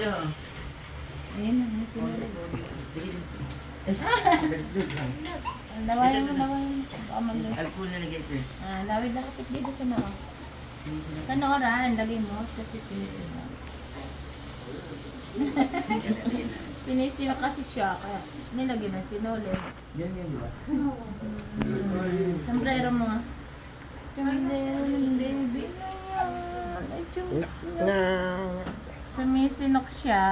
Ayan na, sinulog. Lawayan mo. Baka mag- Alcohol na lagay ko. lawid na kapit dito sa noo. Sa nooran, lagay mo kasi sinisino. Sinisino kasi siya, kaya nilagay na sinulog. Yan yan, di ba? Sombrero mo. Sombrero ng baby. Ay, Na. sumisinok siya.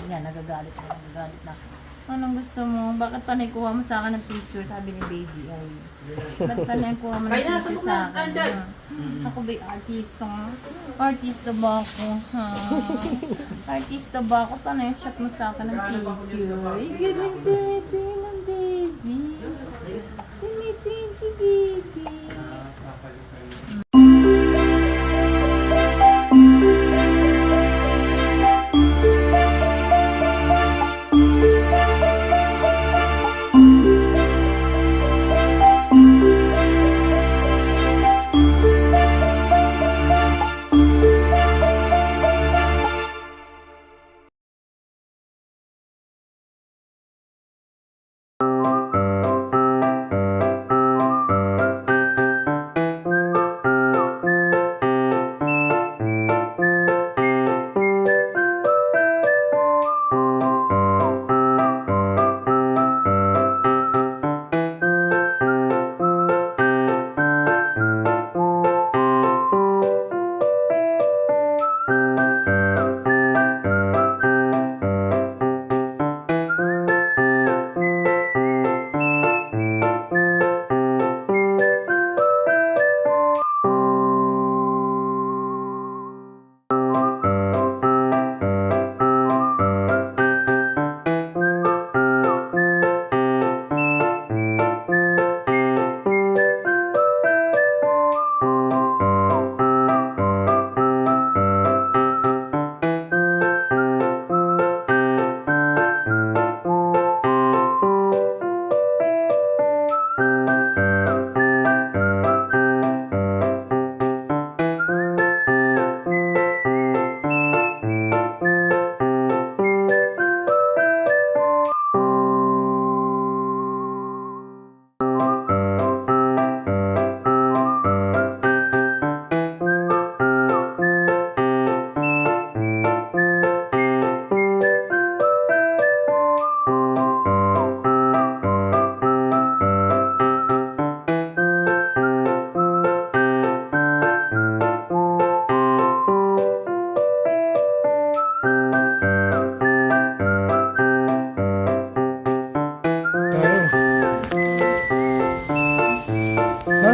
Yan, nagagalit na. Anong gusto mo? Bakit panay kuha mo sa akin ng picture? Sabi ni baby. Ay, ba't panay kuha mo ng picture sa akin? Ako ba'y artista? Artista ba ako? Ha? Artista ba ako? Panay shot mo sa akin ng picture. Ay, tingin ng baby. Tingin si baby.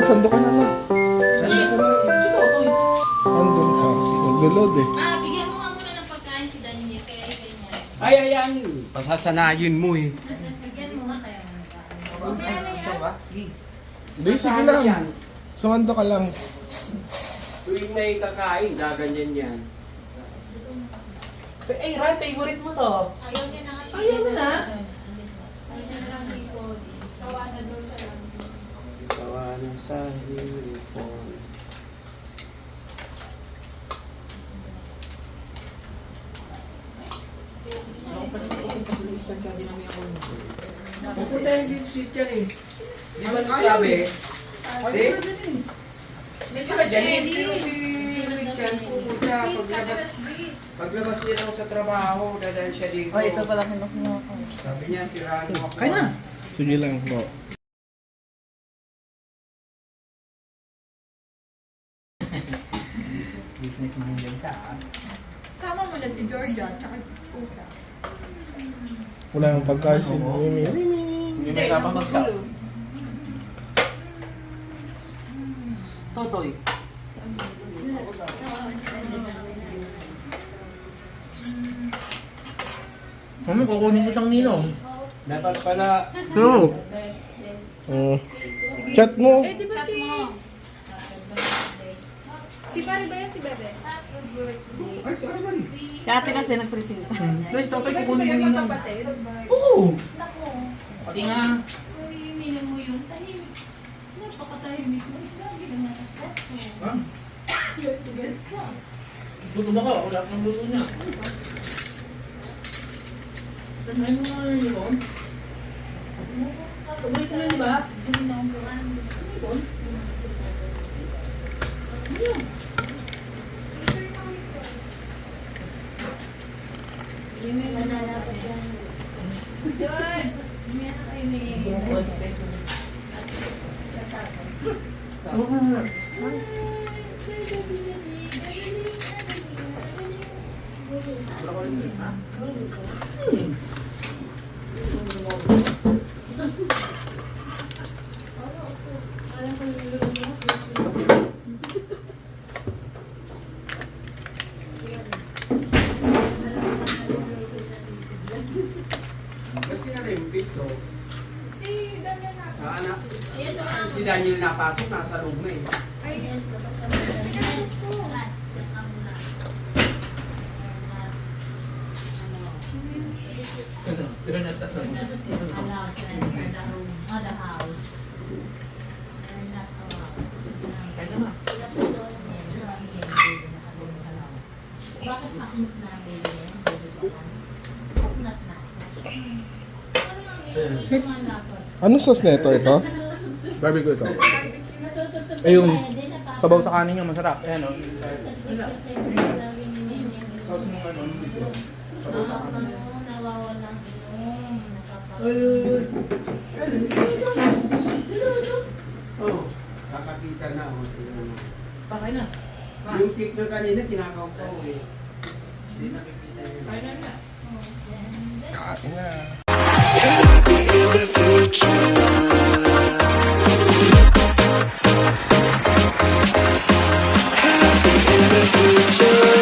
Sando ka na lang. Andun ka. Nag-load eh. Bigyan mo nga muna ng pagkain si Daniel. Kaya ikay mo. Ay, ayan. Pasasanayin mo eh. Bigyan mo nga kaya. Hindi, sige lang. Sumando ka lang. Tuwing may kakain, gaganyan yan. Ay, Ran, favorite mo to. Ayaw niya na nga. Ayaw mo na? Ayaw niya na lang yung body. Sawa na daw siya lang. Tawanan sa uniform. Pupunta yung dito si Tiyan eh. Di ba nagsabi? See? May Sila dyan, pero si Tiyan pupunta paglabas niya lang sa trabaho, dadaan siya dito. Oh, ito pala kinukuha ko. Sabi niya, tirahan mo ako. Kaya na. Sige lang po. Business minded ka ah. Sama mo na si Georgia tsaka Pusa. Wala nang pagkain si Mimi. Hindi na ka pa magkaw. Totoy. Mami, kukunin ko itong ninong. Dapat pala, No. Chat mo. Eh, di ba si... Si Pari ba yun si Bebe? Ay, saan naman? Si ate kasi nagpresenta. Guys, Totoy, kukunin yung ninong. Oo! Pati nga. Kung iininan mo yun, tahimik. Napakatahimik mo. Lagi lang nasa set mo. Luto mo ka, wala kang luto niya. Ano mo nga yun? Tumalit na di ba? Yun. George! May ano kayo may... Kasi na rin, Victor. Si Daniel na. Anak. Ayan naman. Si Daniel napasok, nasa loob na eh. Ayan, tapos kami na. Ayan, sulat. Ang muna. Pero natatlo. Allowed to enter the room, the house. We're not allowed. Kaya naman. Bakit maknot na baby? Maknot na. Anong sauce na ito? Barbecue ito. Nasusubsob Eh, yung sa din, sabaw sa kanin niya, masarap. Ayan o. Sauce mo ano, dito. nawawalang inom. Oh, kakakita na. Oh, tingnan mo. Pakay na. Yung cake na kanina, kinakaw ko eh. Hindi nakikita yun. Kain na. Happy in the future. Happy in the future.